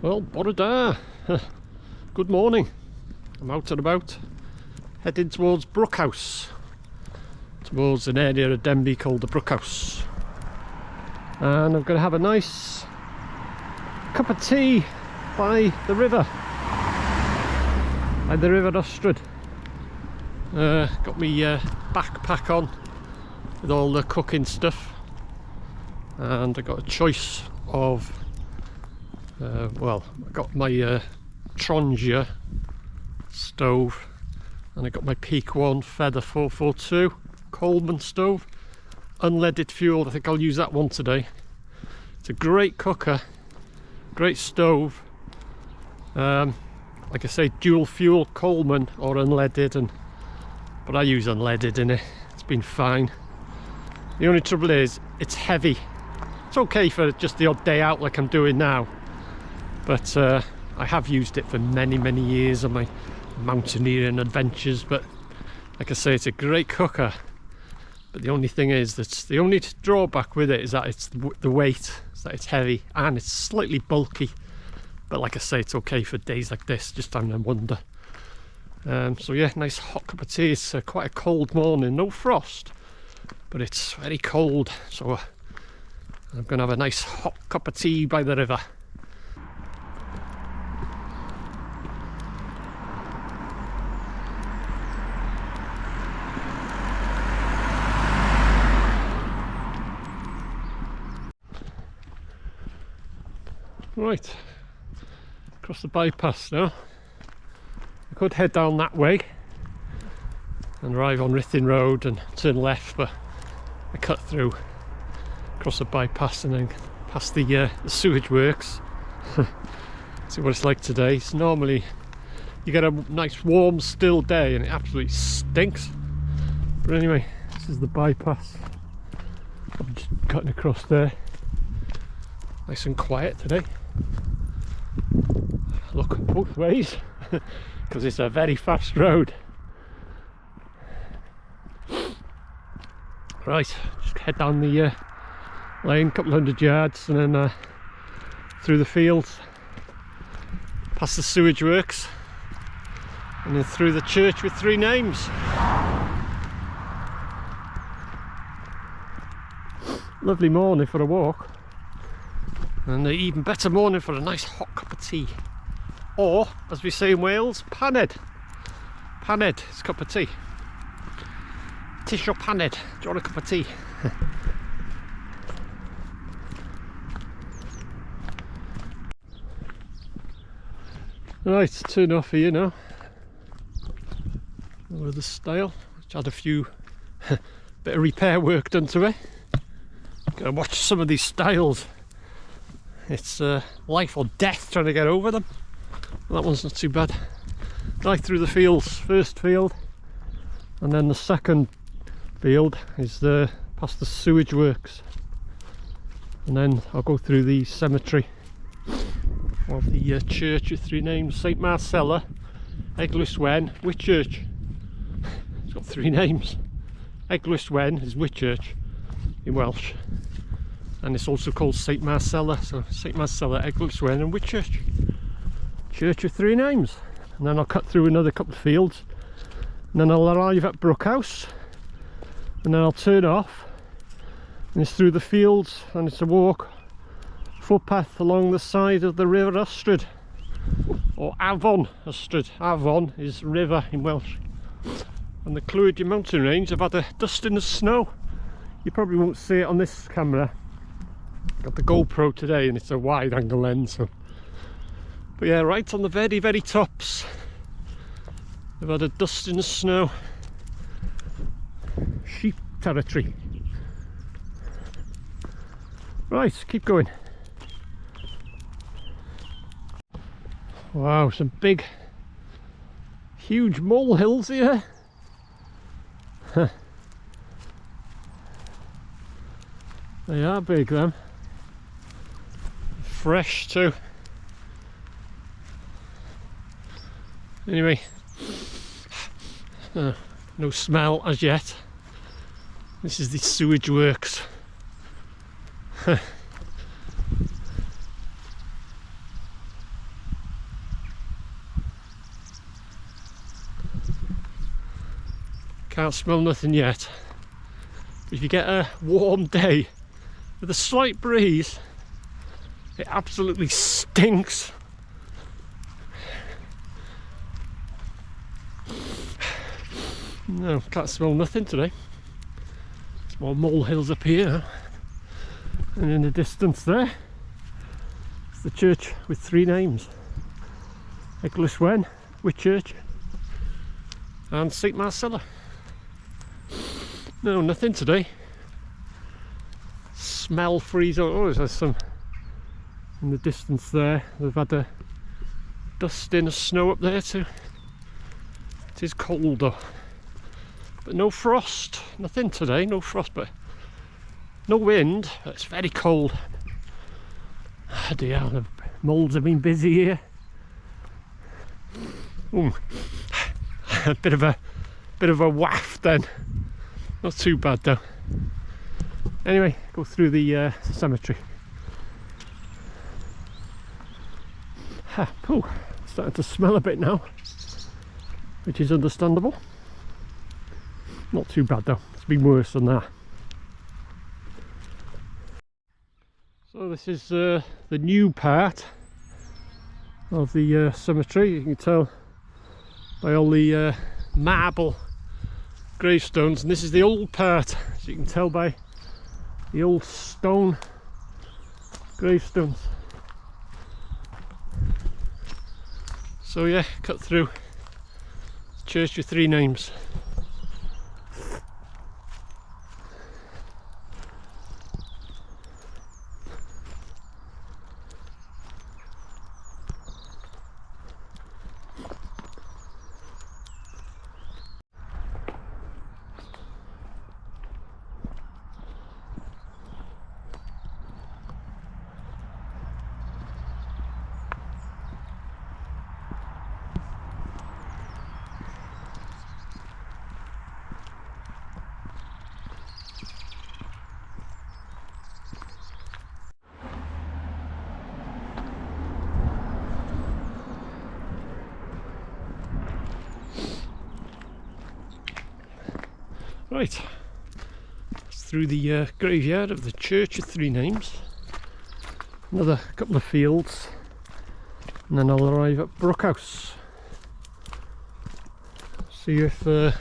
Well, bore da. Good morning. I'm out and about, heading towards Brookhouse, towards an area of Denbigh called the Brookhouse. And I'm going to have a nice cup of tea by the river Ystrad. Got me backpack on with all the cooking stuff, and I got a choice of well, I got my Trangia stove, and I got my Peak 1 Feather 442 Coleman stove, unleaded fuel. I think I'll use that one today. It's a great cooker, great stove. Like I say, dual fuel Coleman or unleaded, but I use unleaded in it. It's been fine. The only trouble is it's heavy. It's okay for just the odd day out like I'm doing now, but I have used it for many years on my mountaineering adventures. But like I say, it's a great cooker, but the only thing is that the only drawback with it is that it's the weight, is that it's heavy and it's slightly bulky. But like I say, it's okay for days like this, just having a wander. So yeah, nice hot cup of tea. It's quite a cold morning, no frost, but it's very cold, so I'm going to have a nice hot cup of tea by the river. Right, across the bypass now. I could head down that way and arrive on Rithing Road and turn left, but I cut through across the bypass and then past the sewage works. See what it's like today. It's normally, you get a nice warm still day and it absolutely stinks, but anyway, this is the bypass. I'm just cutting across there, nice and quiet today. Look both ways because it's a very fast road. Right, just head down the lane, couple hundred yards, and then through the fields, past the sewage works, and then through the church with three names. Lovely morning for a walk, and an even better morning for a nice hot cup of tea, or as we say in Wales, paned. Paned is a cup of tea. Tish or paned, do you want a cup of tea? Right, turn off here now. Over the stile, which had a few bit of repair work done to it. Gonna watch some of these stiles. It's life or death trying to get over them. Well, that one's not too bad. Right through the fields, first field, and then the second field is past the sewage works, and then I'll go through the cemetery of the church with three names: St Marcella, Eglwys Wen, Whitchurch. It's got three names. Eglwys Wen is Whitchurch in Welsh, and it's also called St Marcella, so St Marcella, Eglwys Wen and Whitchurch. Church with three names. And then I'll cut through another couple of fields, and then I'll arrive at Brookhouse, and then I'll turn off, and it's through the fields, and it's a walk, footpath along the side of the river Ystrad, or Afon Ystrad. Afon is river in Welsh. And the Clwyd mountain range have had a dusting of snow. You probably won't see it on this camera. Got the GoPro today and it's a wide angle lens, so. But yeah, right on the very tops, they've had a dusting of snow. Sheep territory. Right, keep going. Wow, some big, huge molehills here. They are big, them. Fresh too. Anyway, no smell as yet. This is the sewage works. Can't smell nothing yet. But if you get a warm day with a slight breeze, it absolutely stinks. No, can't smell nothing today. There's more molehills up here, and in the distance there, it's the church with 3 names: Eglwyswen, Whitchurch, and St Marcella. No, nothing today. Smell free zone. Oh, there's some in the distance there. They've had a dusting of snow up there too. It is cold though. But no frost, nothing today, no frost, but no wind. It's very cold. Oh dear, the moulds have been busy here. Ooh. a bit of a waft then. Not too bad though. Anyway, go through the cemetery. Oh, starting to smell a bit now, which is understandable. Not too bad though, it's been worse than that. So this is the new part of the cemetery. You can tell by all the marble gravestones, and this is the old part, as you can tell by the old stone gravestones. So yeah, cut through church with 3 names. Right, that's through the graveyard of the church of 3 names. Another couple of fields, and then I'll arrive at Brookhouse. See if they're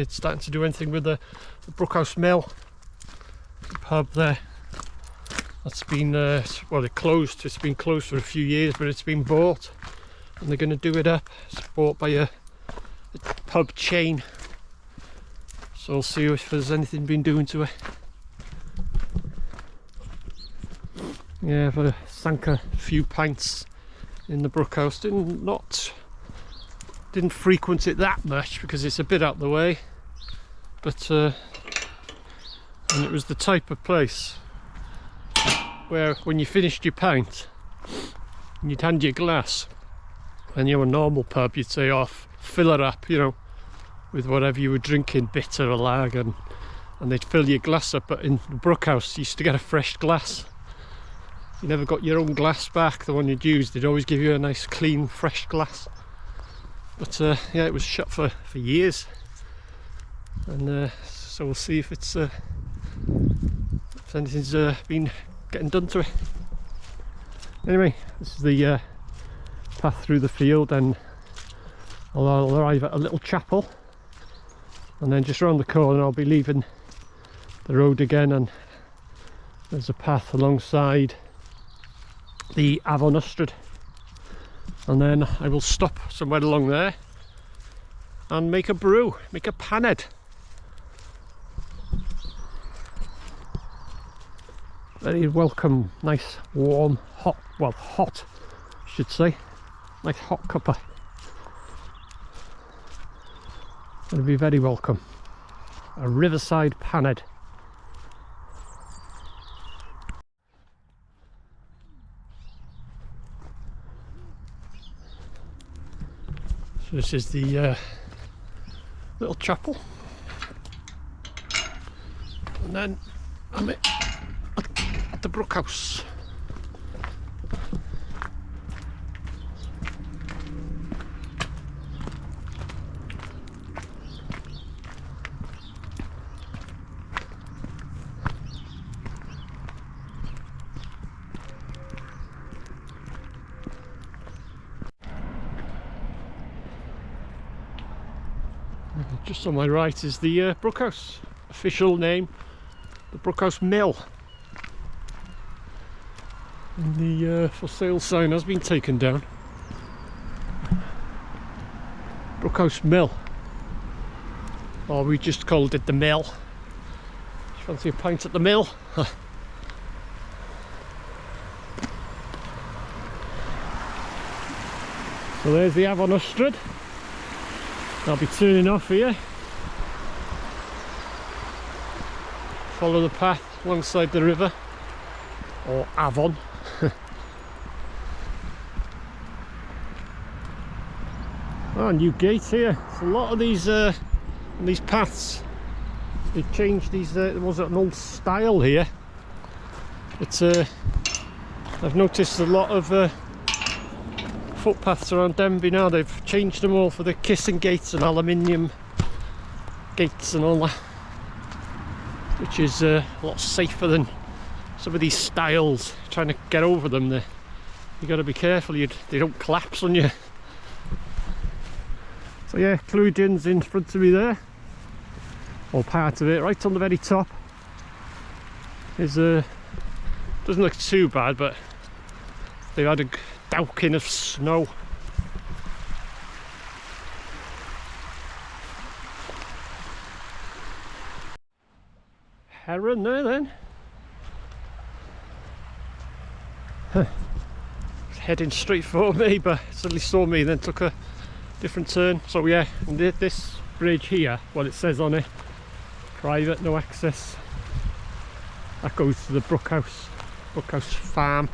starting to do anything with the Brookhouse Mill, the pub there. That's been well, it closed. It's been closed for a few years, but it's been bought, and they're going to do it up. It's bought by a pub chain. So I'll see if there's anything been doing to it. Yeah, I've sank a few pints in the Brookhouse. Didn't frequent it that much because it's a bit out the way, but and it was the type of place where when you finished your pint you'd hand your glass, and you're a normal pub, you'd say, oh, fill it up, you know, with whatever you were drinking, bitter or lager, and they'd fill your glass up. But in the Brookhouse you used to get a fresh glass. You never got your own glass back, the one you'd used. They'd always give you a nice clean fresh glass. But yeah, it was shut for years, and so we'll see if it's if anything's been getting done to it. Anyway, this is the path through the field, and I'll arrive at a little chapel, and then just around the corner I'll be leaving the road again, and there's a path alongside the Afon Ystrad, and then I will stop somewhere along there and make a brew, make a paned. Very welcome, nice warm, hot, well hot I should say, nice hot cuppa. It'll be very welcome. A riverside paned. So this is the little chapel, and then I'm at the Brookhouse. Just on my right is the Brookhouse. Official name, the Brookhouse Mill. And the for sale sign has been taken down. Brookhouse Mill. Or we just called it the Mill. Fancy a pint at the Mill? So there's the Afon Ystrad. I'll be turning off here. Follow the path alongside the river, or Avon. Oh, new gate here. So a lot of these paths, they've changed these. There was an old style here. It's I've noticed a lot of footpaths around Denbigh now. They've changed them all for the kissing gates and aluminium gates and all that, which is a lot safer than some of these styles. Trying to get over them, you got to be careful they don't collapse on you. So yeah, Clwydion's in front of me there, or part of it, right on the very top. Is doesn't look too bad, but they've had a dowking of snow. Heron there then. Heading straight for me, but suddenly saw me, then took a different turn. So yeah, and this bridge here, what it says on it, private, no access. That goes to the Brookhouse farm,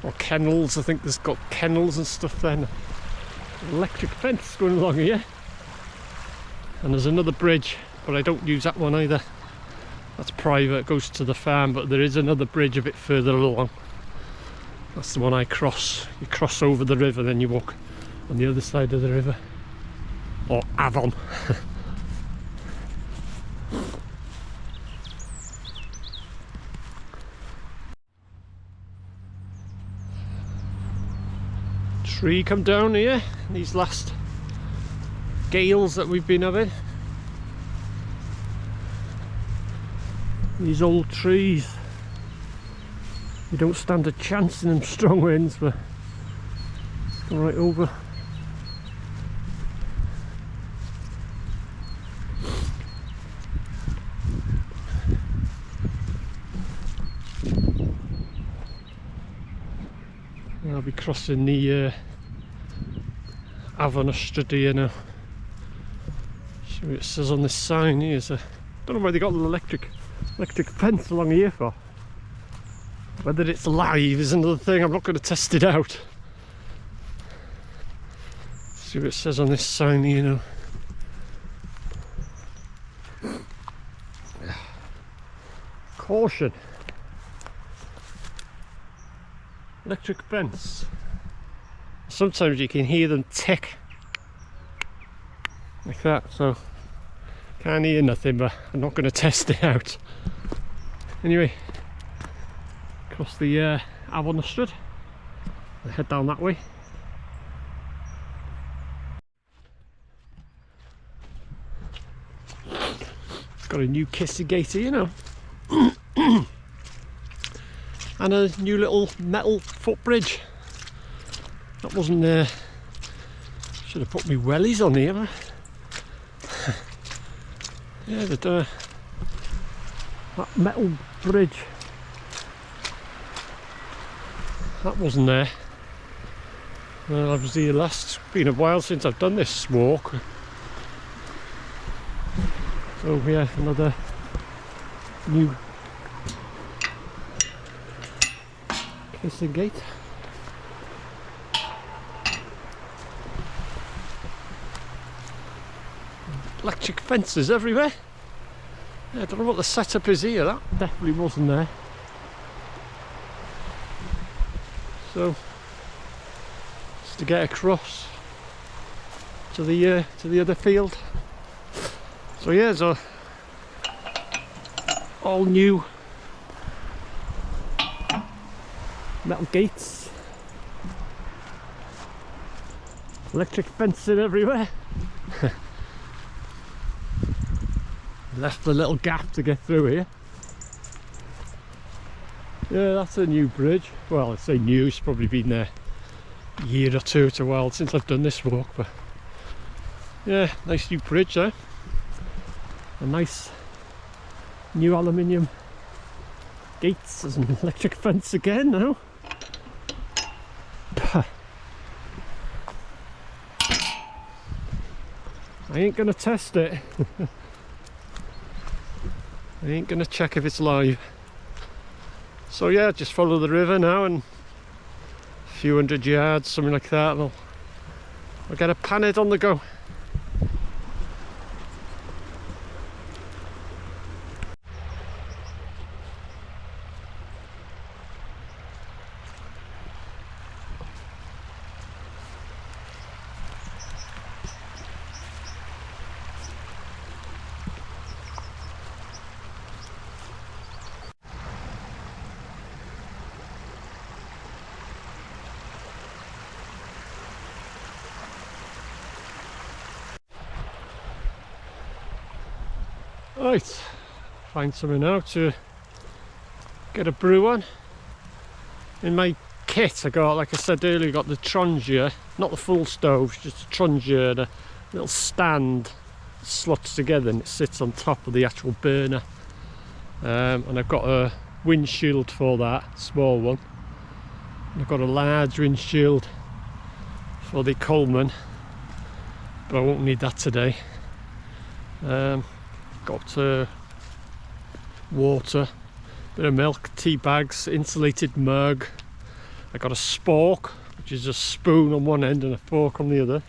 or kennels. I think there's got kennels and stuff then. Electric fence going along here. And there's another bridge, but I don't use that one either. That's private, it goes to the farm, but there is another bridge a bit further along. That's the one I cross. You cross over the river, then you walk on the other side of the river, or Avon. Tree come down here, these last gales that we've been having. These old trees, you don't stand a chance in them strong winds, but it's gone right over. I'll be crossing the Afon Ystrad here now. See what it says on this sign here. Don't know why they got an electric fence along here for. Whether it's live is another thing. I'm not going to test it out. See what it says on this sign here now. Caution. Electric fence. Sometimes you can hear them tick like that, so can't hear nothing, but I'm not going to test it out. Anyway, across the Afon Ystrad, I'll head down that way. Got a new kissy gate here, you know. And a new little metal footbridge. That wasn't there. Should have put my wellies on here. Yeah, that metal bridge. That wasn't there. Well, I was here last. It's been a while since I've done this walk. So yeah, another new kissing gate. Electric fences everywhere. Yeah, I don't know what the setup is here. That definitely wasn't there. So just to get across to the other field. So yeah, so all new metal gates, electric fencing everywhere. Left a little gap to get through here. Yeah, that's a new bridge. Well, I say new, it's probably been there a year or two. It's a while since I've done this walk, but yeah, nice new bridge there. A nice new aluminium gates. There's an electric fence again now. I ain't gonna test it. I ain't gonna check if it's live. So yeah, just follow the river now, and a few hundred yards, something like that, and I'll get a panhead on the go. Right, find something now to get a brew on. In my kit I got, like I said earlier, got the Trangia, not the full stove, just a Trangia, and a little stand slots together and it sits on top of the actual burner. And I've got a windshield for that, small one. And I've got a large windshield for the Coleman, but I won't need that today. Got water, bit of milk, tea bags, insulated mug. I got a spork, which is a spoon on one end and a fork on the other.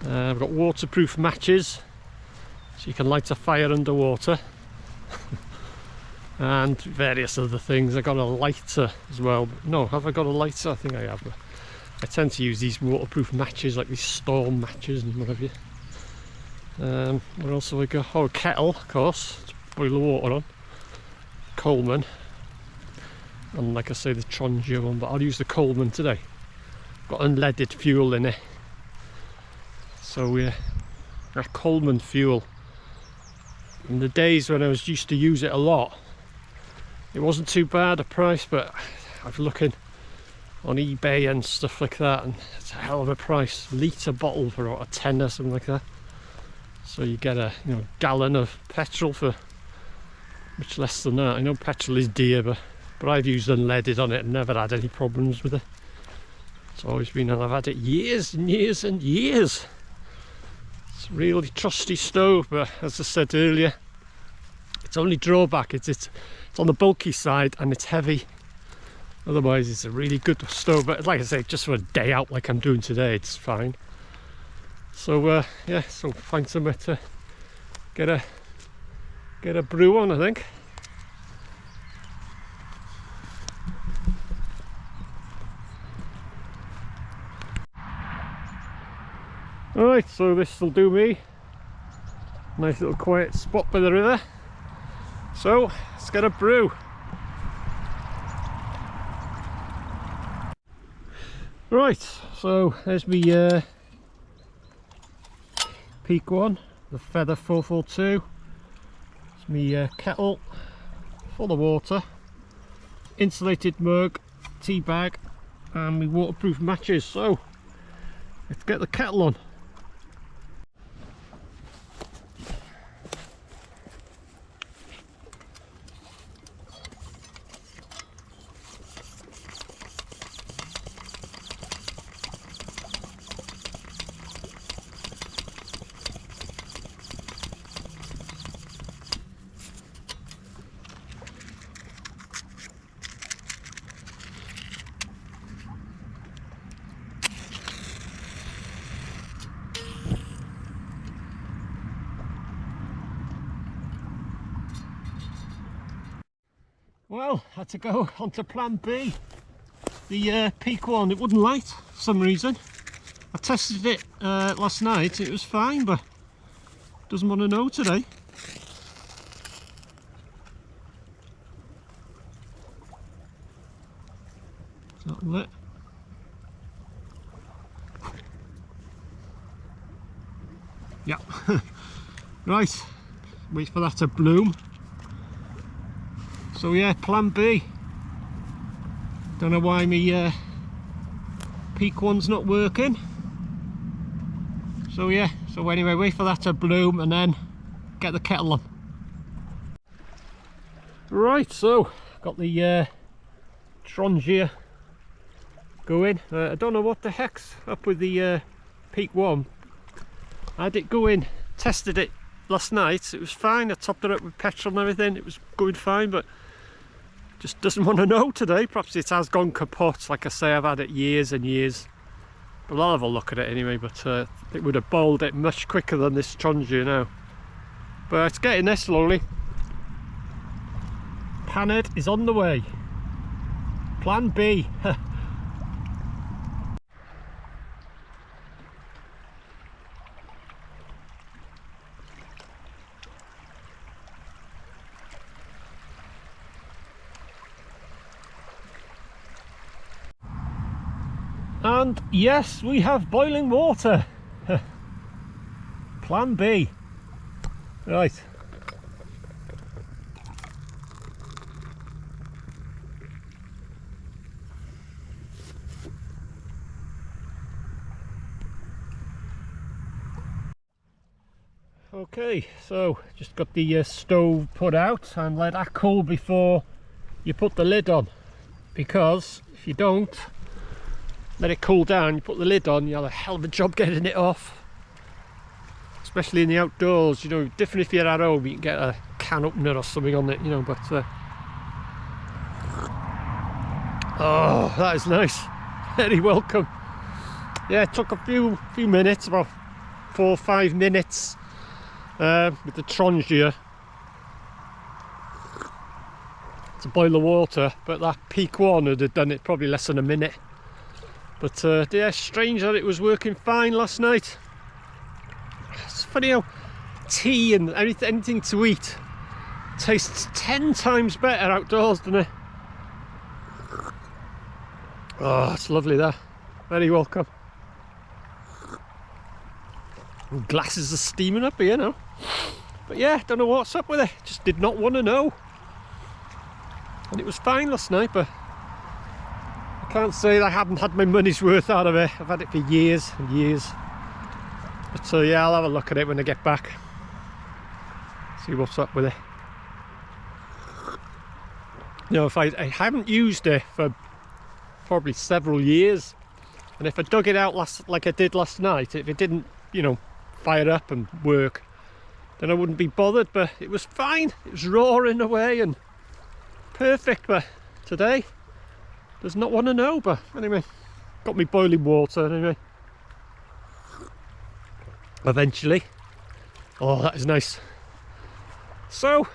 I've got waterproof matches, so you can light a fire underwater. And various other things. I got a lighter as well. No, have I got a lighter? I think I have. But I tend to use these waterproof matches, like these storm matches and whatever. What else have I got? Oh, a kettle, of course, to boil the water on. Coleman. And like I say, the Trangia one, but I'll use the Coleman today. Got unleaded fuel in it. So that Coleman fuel, in the days when I was used to use it a lot, it wasn't too bad a price, but I've looking on eBay and stuff like that, and it's a hell of a price. Litre bottle for about a tenner, something like that. So you get a gallon of petrol for much less than that. I know petrol is dear, but I've used unleaded on it and never had any problems with it. It's always been, and I've had it years and years and years. It's a really trusty stove, but as I said earlier, its only drawback is it's on the bulky side and it's heavy. Otherwise it's a really good stove, but like I say, just for a day out like I'm doing today, it's fine. So yeah, so find somewhere to get a brew on, I think. Alright, so this will do me. Nice little quiet spot by the river. So let's get a brew. Right, so there's me Peak one, the Feather 442. It's me kettle full of water, insulated mug, tea bag, and my waterproof matches. So let's get the kettle on. Well, had to go on to plan B. The Peak one, it wouldn't light for some reason. I tested it last night, it was fine, but doesn't want to know today. Is that lit? Yeah. Right, wait for that to bloom. So yeah, plan B. Don't know why my peak one's not working. So yeah, so anyway, wait for that to bloom and then get the kettle on. Right, so got the Trangia going. I don't know what the heck's up with the peak one. I had it go in, tested it last night, it was fine. I topped it up with petrol and everything, it was going fine, but just doesn't want to know today. Perhaps it has gone kaput. Like I say, I've had it years and years, but I'll have a look at it anyway. But it would have boiled it much quicker than this Trangia now, but it's getting there slowly. Panhead is on the way. Plan B. And yes, we have boiling water. Plan B. Right. Okay, so just got the stove put out and let that cool before you put the lid on, because if you don't let it cool down, you put the lid on, you have a hell of a job getting it off, especially in the outdoors. You know, different if you're at home, you can get a can opener or something on it, you know, but oh, that is nice. Very welcome. Yeah, it took a few minutes, about 4 or 5 minutes with the Trangia to boil the water, but that peak one would have done it probably less than a minute. But yeah, strange that it was working fine last night. It's funny how tea and anything to eat tastes 10 times better outdoors, doesn't it? Oh, it's lovely there. Very welcome. And glasses are steaming up here now. But yeah, don't know what's up with it. Just did not want to know. And it was fine last night, but I can't say that I haven't had my money's worth out of it. I've had it for years and years. But so yeah, I'll have a look at it when I get back. See what's up with it. You know, if I haven't used it for probably several years, and if I dug it out like I did last night, if it didn't, you know, fire up and work, then I wouldn't be bothered. But it was fine. It was roaring away and perfect. But today does not want to know. But anyway, got me boiling water anyway. Eventually. Oh, that is nice. So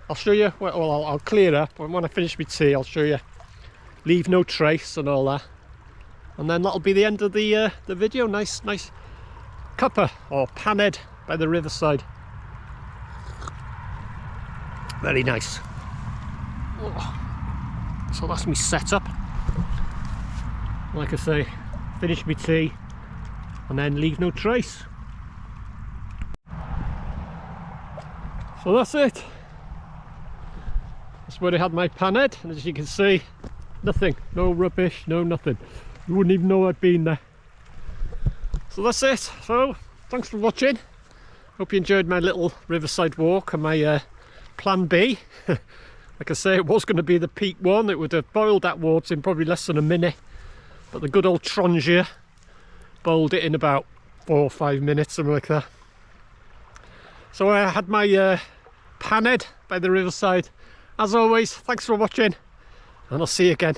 I'll show you. Well, I'll clear up when I finish my tea. I'll show you. Leave no trace and all that, and then that'll be the end of the video. Nice cuppa or panhead by the riverside. Very nice. Oh. So that's me setup. Like I say, finish my tea and then leave no trace. So that's it. That's where I had my panhead, and as you can see, nothing, no rubbish, no nothing. You wouldn't even know I'd been there. So that's it. So thanks for watching. Hope you enjoyed my little riverside walk and my plan B. Like I say, it was going to be the peak one. It would have boiled that water in probably less than a minute, but the good old Trangia boiled it in about 4 or 5 minutes, something like that. So I had my panhead by the riverside. As always, thanks for watching, and I'll see you again.